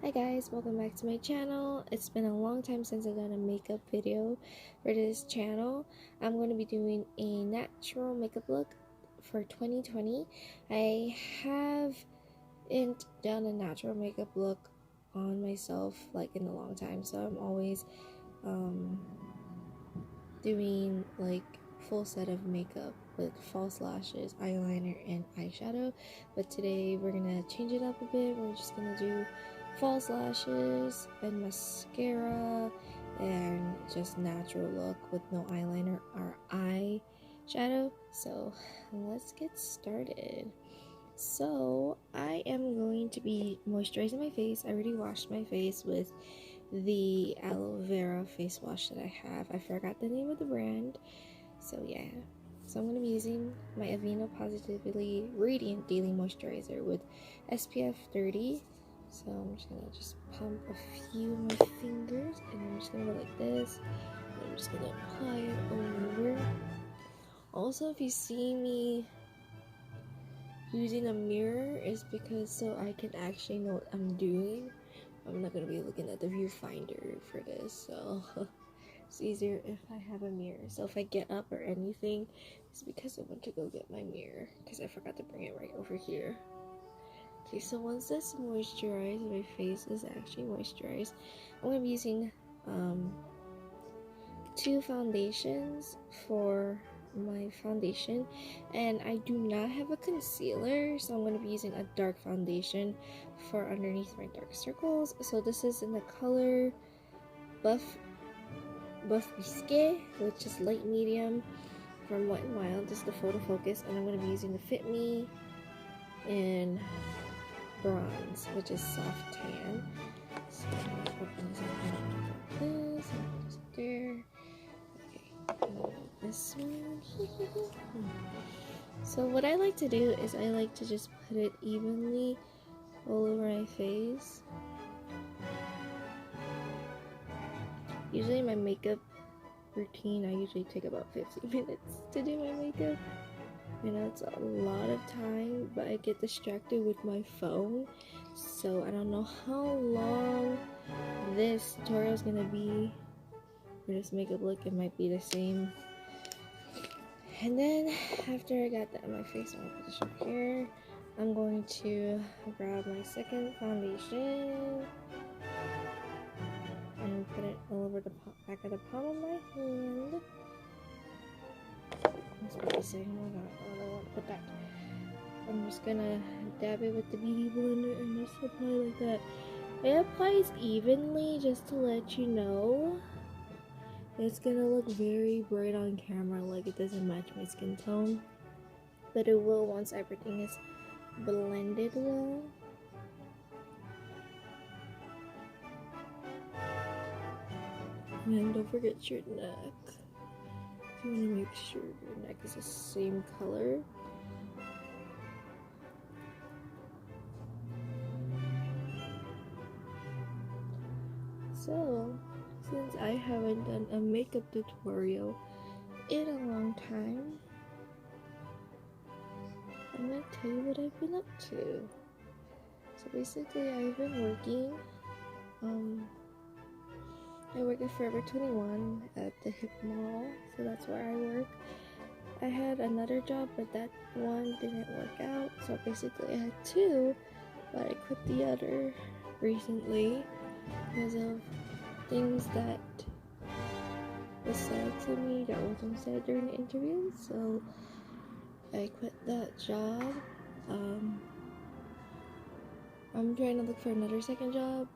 Hi guys, welcome back to my channel. It's been a long time since I've done a makeup video for this channel. I'm going to be doing a natural makeup look for 2020. I haven't done a natural makeup look on myself like in a long time, so I'm always doing like full set of makeup with false lashes, eyeliner, and eyeshadow. But today we're gonna change it up a bit. We're just gonna do false lashes and mascara and just natural look with no eyeliner or eyeshadow. So let's get started. So I am going to be moisturizing my face. I already washed my face with the aloe vera face wash that I have. I forgot the name of the brand. So yeah. So I'm going to be using my Aveeno Positively Radiant Daily Moisturizer with SPF 30. So I'm just going to pump a few of my fingers, and I'm just going to go like this. And I'm just going to apply it over. Also, if you see me using a mirror, is because so I can actually know what I'm doing. I'm not going to be looking at the viewfinder for this, so it's easier if I have a mirror. So if I get up or anything, it's because I went to go get my mirror because I forgot to bring it right over here. Okay, so once that's moisturized, my face is actually moisturized, I'm going to be using two foundations for my foundation, and I do not have a concealer, so I'm going to be using a dark foundation for underneath my dark circles. So this is in the color Buff Bisque, which is light medium from Wet n Wild. This is the photo focus, and I'm going to be using the Fit Me in bronze, which is soft tan. So I'm going to open this up like this, and just there. This one. So what I like to do is I like to just put it evenly all over my face. Usually my makeup routine, I usually take about 15 minutes to do my makeup. You know, it's a lot of time, but I get distracted with my phone. So I don't know how long this tutorial is gonna be for this makeup look. It might be the same. And then after I got that on my face, I'm gonna put this over here. I'm going to grab my second foundation and put it all over the back of the palm of my hand. That's what I say. Oh my god, I don't want to put that. I'm just gonna dab it with the beauty blender and just apply like that. It applies evenly, just to let you know. It's gonna look very bright on camera, like it doesn't match my skin tone, but it will once everything is blended well. And don't forget your neck. You want to make sure your neck is the same color. So, since I haven't done a makeup tutorial in a long time, I'm gonna tell you what I've been up to. So basically, I've been working. I work at Forever 21 at the Hip Mall, so that's where I work. I had another job, but that one didn't work out. So basically, I had two, but I quit the other recently because of things that was said to me that wasn't said during the interview. So I quit that job. I'm trying to look for another second job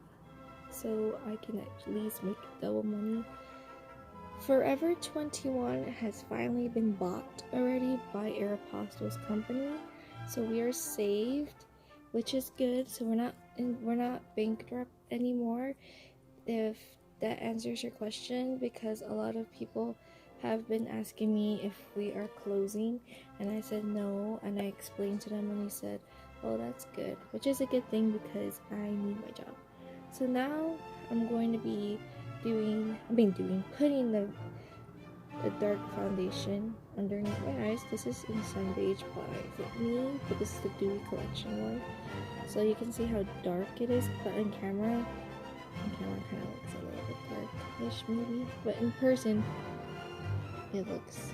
so I can at least make double money. Forever 21 has finally been bought already by Aeropostale's company, so we are saved, which is good. So we're not bankrupt anymore, if that answers your question, because a lot of people have been asking me if we are closing, and I said no, and I explained to them, and they said, oh, that's good, which is a good thing because I need my job. So now I'm going to be putting the a dark foundation underneath my eyes. This is in Sun Beige by Fit Me, but this is the Dewy Collection one. So you can see how dark it is, but on camera kind of looks a little bit darkish maybe, but in person it looks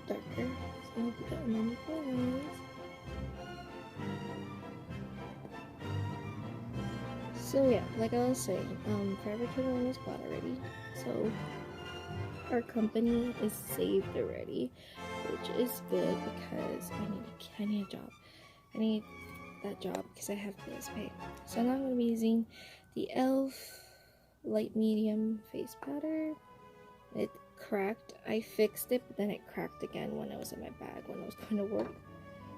darker. So I'll put that underneath my eyes. So yeah, like I was saying, Forever 21 is bought already, so our company is saved already, which is good because I need a job. I need that job because I have bills to pay. So now I'm going to be using the e.l.f. light medium face powder. It cracked. I fixed it, but then it cracked again when it was in my bag when I was going to work.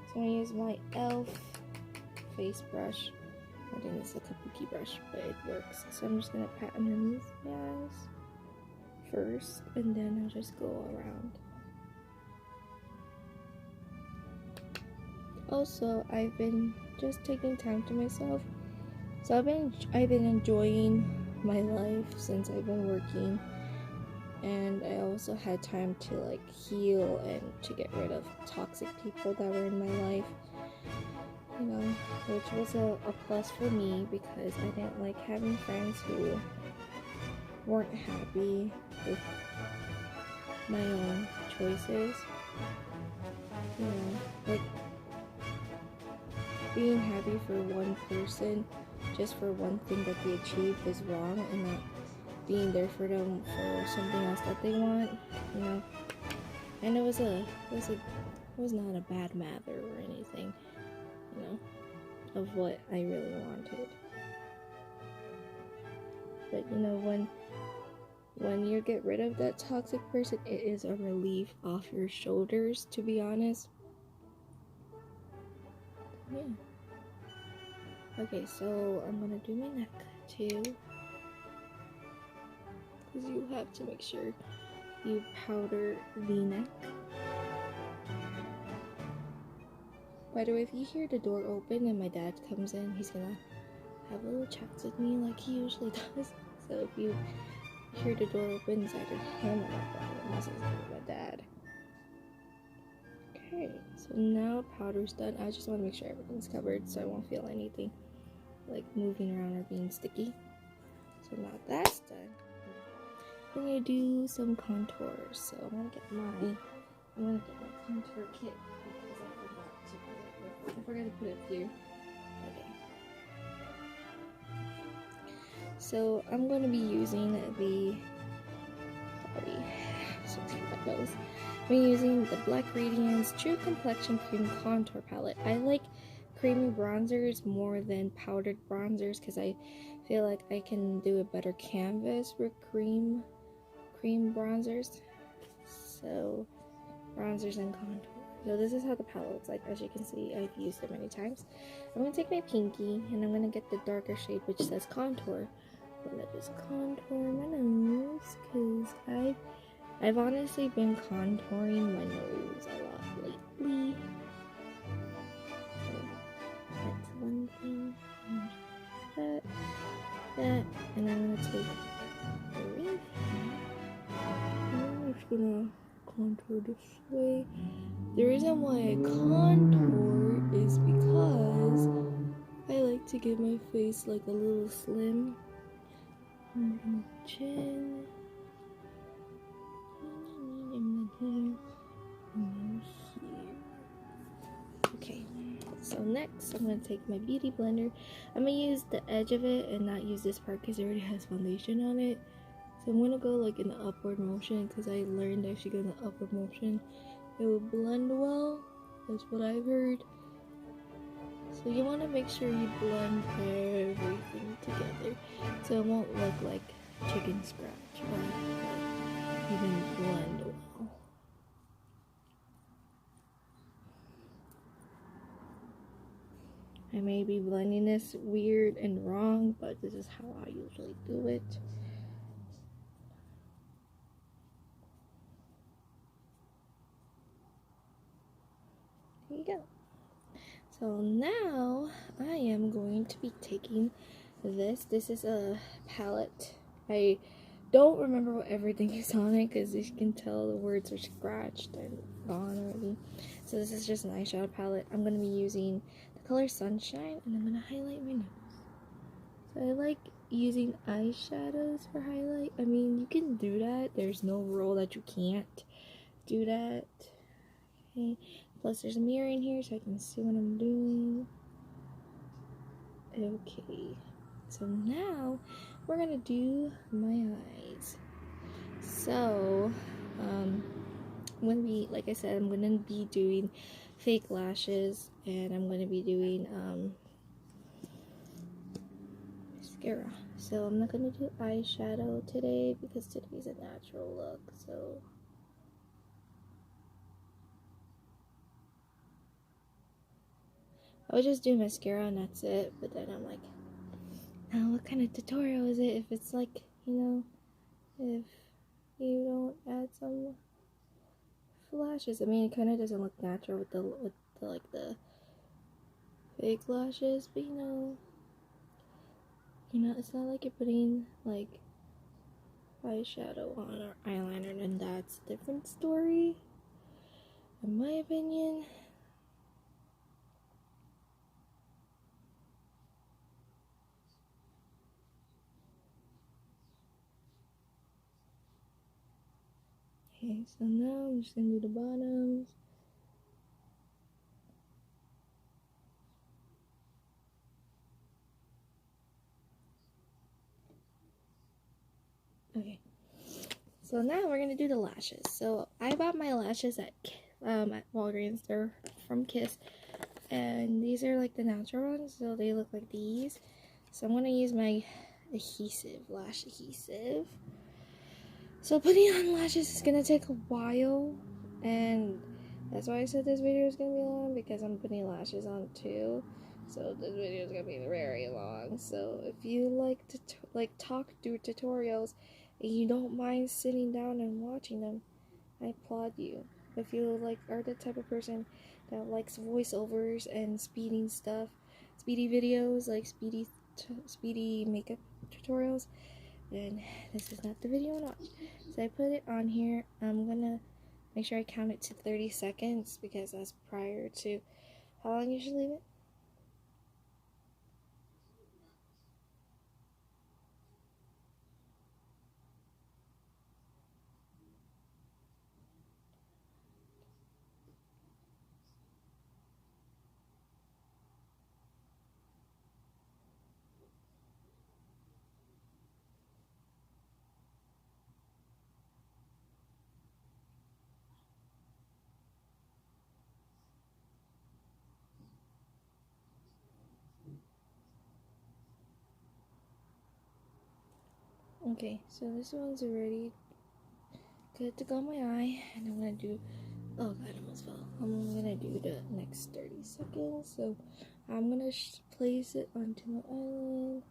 So I'm going to use my e.l.f. face brush. I think it's a kabuki brush, but it works. So I'm just going to pat underneath my eyes first, and then I'll just go around. Also, I've been just taking time to myself. So I've been enjoying my life since I've been working, and I also had time to like heal and to get rid of toxic people that were in my life, you know, which was a plus for me because I didn't like having friends who weren't happy with my own choices, you know, like being happy for one person just for one thing that they achieved is wrong, and not being there for them for something else that they want, you know. And it was not a bad matter or anything, you know, of what I really wanted. But you know, when you get rid of that toxic person, it is a relief off your shoulders, to be honest. Yeah. Okay, so I'm gonna do my neck too, because you have to make sure you powder the neck. By the way, if you hear the door open and my dad comes in, he's gonna have little chats with me like he usually does. So if you hear the door open, it's either him or my brother, unless it's my dad. Okay, so now powder's done. I just want to make sure everything's covered so I won't feel anything like moving around or being sticky. So now that's done, I'm gonna do some contour. So I'm gonna get my contour kit because I forgot to put it here. Okay. So I'm going to be using I'm using the Black Radiance True Complexion Cream Contour Palette. I like creamy bronzers more than powdered bronzers because I feel like I can do a better canvas with cream bronzers. So bronzers and contour. So this is how the palette looks like. As you can see, I've used it many times. I'm going to take my pinky and I'm going to get the darker shade which says contour. I'm going to just contour my nose because I've honestly been contouring my nose a lot lately. So that's one thing. That, and I'm going to take the ring and I'm just going to contour this way. The reason why I contour is because I like to give my face like a little slim. Chin. And then here. Okay, so next I'm going to take my beauty blender. I'm going to use the edge of it and not use this part because it already has foundation on it. So I'm going to go like in the upward motion because I learned I should go in the upward motion. It will blend well. That's what I've heard. So you want to make sure you blend everything together so it won't look like chicken scratch or even blend well. I may be blending this weird and wrong, but this is how I usually do it. There you go. So now I am going to be taking this. This is a palette. I don't remember what everything is on it because you can tell the words are scratched and gone already. So this is just an eyeshadow palette. I'm going to be using the color Sunshine, and I'm going to highlight my nose. So I like using eyeshadows for highlight. I mean, you can do that. There's no rule that you can't do that. Okay. Plus there's a mirror in here so I can see what I'm doing. Okay. So now we're gonna do my eyes. So I'm gonna be, like I said, I'm gonna be doing fake lashes, and I'm gonna be doing mascara. So I'm not gonna do eyeshadow today because today's a natural look. So I would just do mascara and that's it. But then I'm like, now what kind of tutorial is it if it's like, you know, if you don't add some lashes? I mean, it kind of doesn't look natural with the like the fake lashes, but you know, it's not like you're putting like eyeshadow on or eyeliner, and that's a different story, in my opinion. Okay, so now I'm just gonna do the bottoms. Okay, so now we're gonna do the lashes. So I bought my lashes at Walgreens. They're from Kiss, and these are like the natural ones, so they look like these. So I'm gonna use my lash adhesive. So putting on lashes is gonna take a while, and that's why I said this video is gonna be long, because I'm putting lashes on too. So this video is gonna be very long. So if you like to do tutorials and you don't mind sitting down and watching them, I applaud you. If you are the type of person that likes voiceovers and speedy videos, like speedy makeup tutorials, then this is not the video to watch. So I put it on here. I'm gonna make sure I count it to 30 seconds because that's prior to how long you should leave it. Okay, so this one's already good to go on my eye, and I'm gonna do, oh god, I almost fell. I'm gonna do the next 30 seconds. So I'm gonna place it onto my eyelid.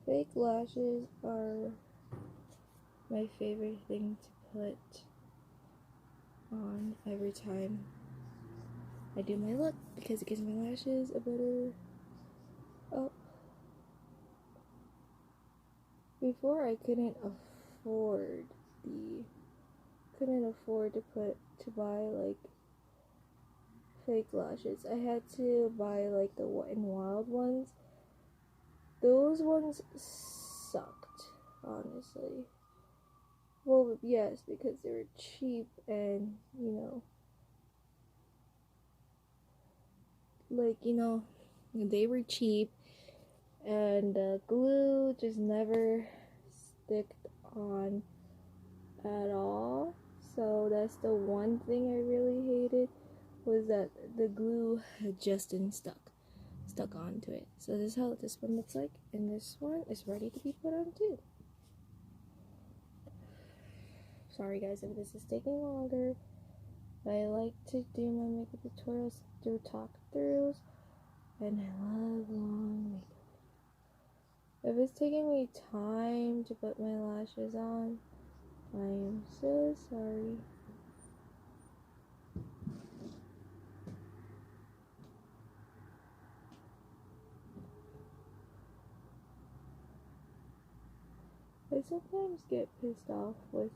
Fake lashes are my favorite thing to put on every time I do my look, because it gives my lashes a better, oh, before I couldn't afford to buy like fake lashes. I had to buy like the Wet n Wild ones. Those ones sucked, honestly. Well, yes, because they were cheap, and they were cheap, and glue just never sticked on at all. So that's the one thing I really hated, was that the glue just didn't stuck onto it. So this is how this one looks like, and this one is ready to be put on too. Sorry guys if this is taking longer. I like to do my makeup tutorials, do talk throughs, and I love long makeup. If it's taking me time to put my lashes on, I am so sorry. I sometimes get pissed off with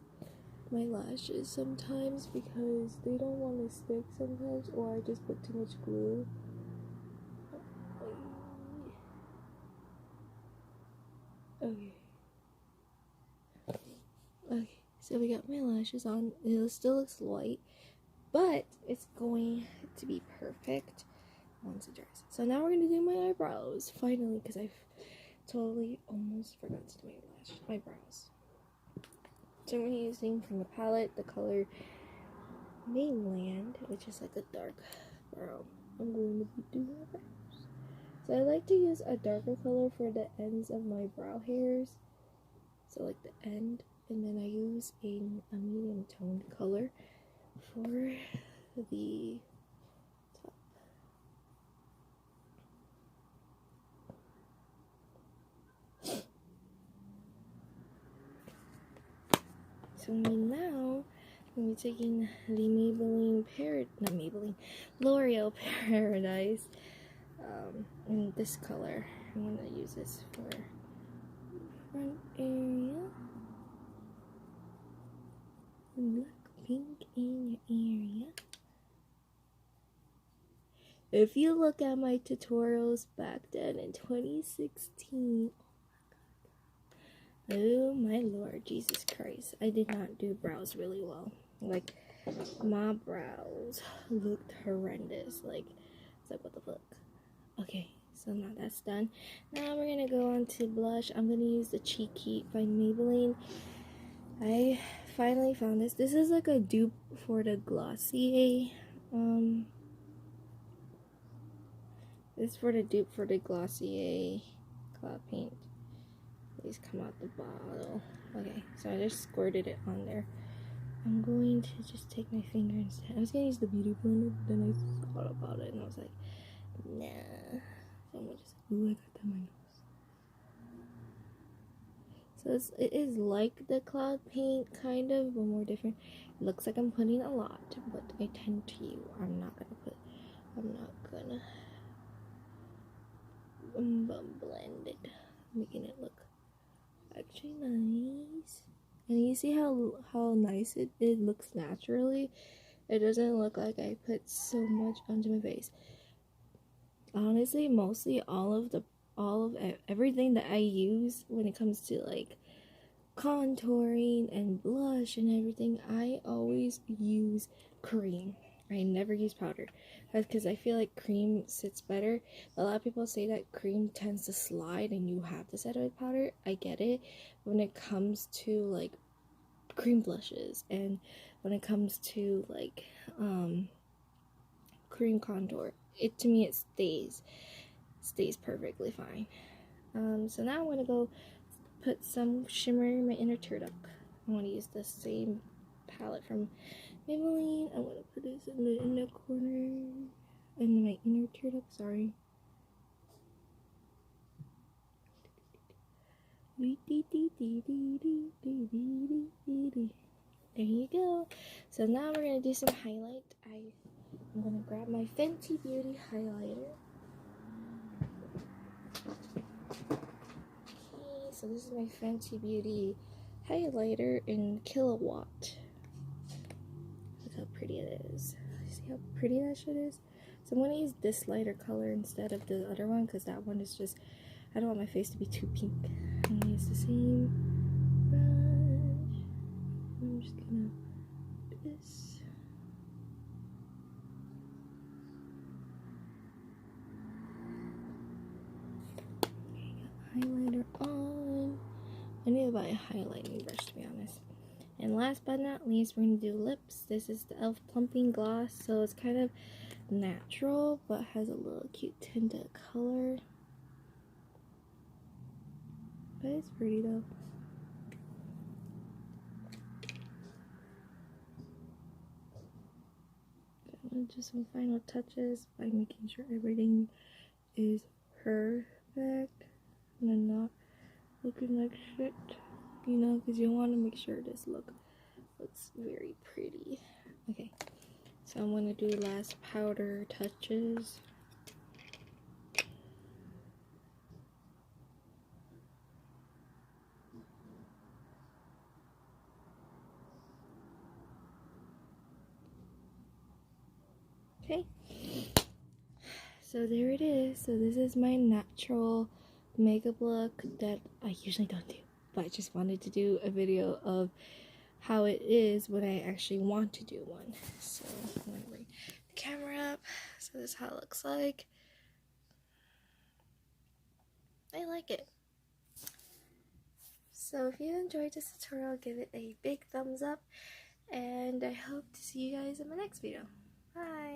my lashes sometimes because they don't want to stick sometimes, or I just put too much glue. Okay. Okay, so we got my lashes on. It still looks light, but it's going to be perfect once it dries. So now we're gonna do my eyebrows finally, because I've totally almost forgot to do my brows. So we're using from the palette the color Mainland, which is like a dark brown. I'm going to be doing my brows. So I like to use a darker color for the ends of my brow hairs. So like the end, and then I use a medium toned color for the top. So now I'm taking the L'Oreal Paradise in this color. I'm gonna use this for front area. Black pink in your area. If you look at my tutorials back then in 2016, oh my lord, Jesus Christ, I did not do brows really well. Like, my brows looked horrendous. Like, it's like, what the fuck? Okay, so now that's done. Now we're gonna go on to blush. I'm gonna use the Cheek Heat by Maybelline. I finally found this. This is like a dupe for the Glossier. This is for the dupe for the Glossier Cloud Paint. These come out the bottle. Okay, so I just squirted it on there. I'm going to just take my finger instead. I was gonna use the beauty blender, but then I thought about it and I was like, nah. So I'm gonna just, ooh, I got that on my nose. So it is like the Cloud Paint, kind of, but more different. It looks like I'm putting a lot, but I tend to. I'm not gonna blend it, making it look actually nice. And you see how nice it looks naturally. It doesn't look like I put so much onto my face. Honestly, mostly all of everything that I use when it comes to like contouring and blush and everything, I always use cream. I never use powder because I feel like cream sits better. A lot of people say that cream tends to slide and you have to set it with powder. I get it. When it comes to like cream blushes and when it comes to like cream contour, to me it stays perfectly fine. So now I'm gonna go put some shimmer in my inner tear duct. I want to use the same palette from Maybelline. I'm gonna put this in the inner corner, in my inner tear duct. Sorry. There you go. So now we're gonna do some highlight. I'm gonna grab my Fenty Beauty highlighter. Okay, so this is my Fenty Beauty highlighter in Kilowatt. Look how pretty it is. See how pretty that shit is? So I'm gonna use this lighter color instead of the other one because that one is just, I don't want my face to be too pink. I'm gonna use the same brush. I'm just gonna do this. Okay, got highlighter on. I need to buy a highlighting brush, to be honest. And last but not least, we're gonna do lips. This is the e.l.f. Plumping Gloss, so it's kind of natural but has a little cute tint of color. But it's pretty though. I'm gonna do some final touches by making sure everything is perfect and not looking like shit, you know, because you want to make sure this looks very pretty. Okay, so I'm gonna do last powder touches. Okay, so there it is. So this is my natural makeup look that I usually don't do, but I just wanted to do a video of how it is when I actually want to do one. So I'm gonna bring the camera up. So this is how it looks like. I like it. So if you enjoyed this tutorial, give it a big thumbs up, and I hope to see you guys in my next video. Bye!